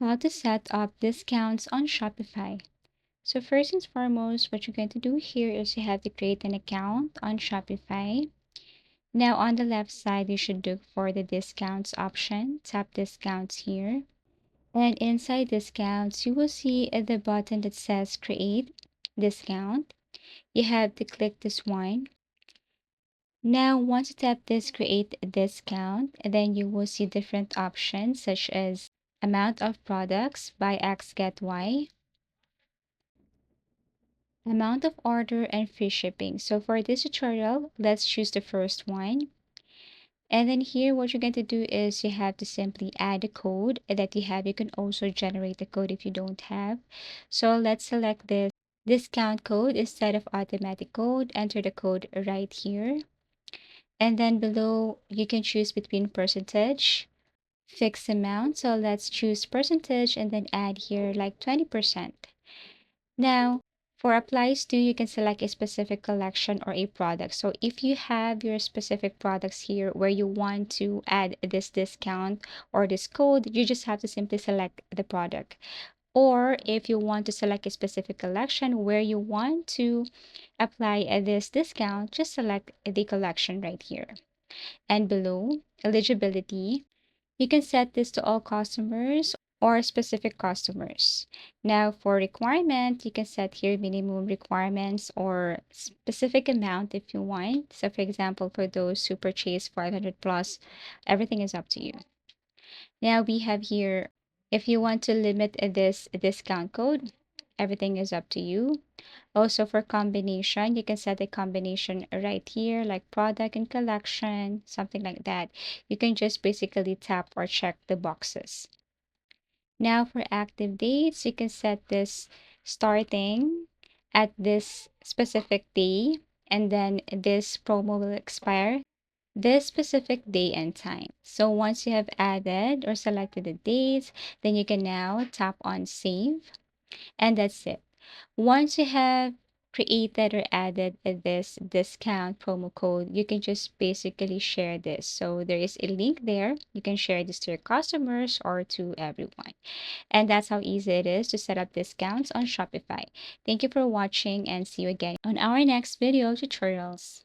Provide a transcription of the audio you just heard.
How to set up discounts on Shopify. So first and foremost, what you're going to do here is you have to create an account on Shopify. Now on the left side, you should look for the discounts option. Tap discounts here. And inside discounts, you will see the button that says create discount. You have to click this one. Now, once you tap this create discount, then you will see different options such as amount of products, buy X, get Y, amount of order, and free shipping. So for this tutorial, let's choose the first one. And then here, what you're going to do is you have to simply add a code that you have. You can also generate the code if you don't have. So let's select this discount code instead of automatic code. Enter the code right here. And then below, you can choose between percentage, fixed amount. So let's choose percentage and then add here like 20%. Now, for applies to, you can select a specific collection or a product. So if you have your specific products here where you want to add this discount or this code, you just have to simply select the product. Or if you want to select a specific collection where you want to apply this discount, just select the collection right here. And below, eligibility, you can set this to all customers or specific customers. Now for requirement, you can set here minimum requirements or specific amount if you want. So for example, for those who purchase 500 plus, everything is up to you. Now we have here, if you want to limit this discount code, everything is up to you. Also for combination, you can set a combination right here, like product and collection, something like that. You can just basically tap or check the boxes. Now for active dates, you can set this starting at this specific day, and then this promo will expire this specific day and time. So once you have added or selected the dates, then you can now tap on save, and that's it. Once you have created or added this discount promo code, you can just basically share this. So there is a link there. You can share this to your customers or to everyone. And that's how easy it is to set up discounts on Shopify. Thank you for watching and see you again on our next video tutorials.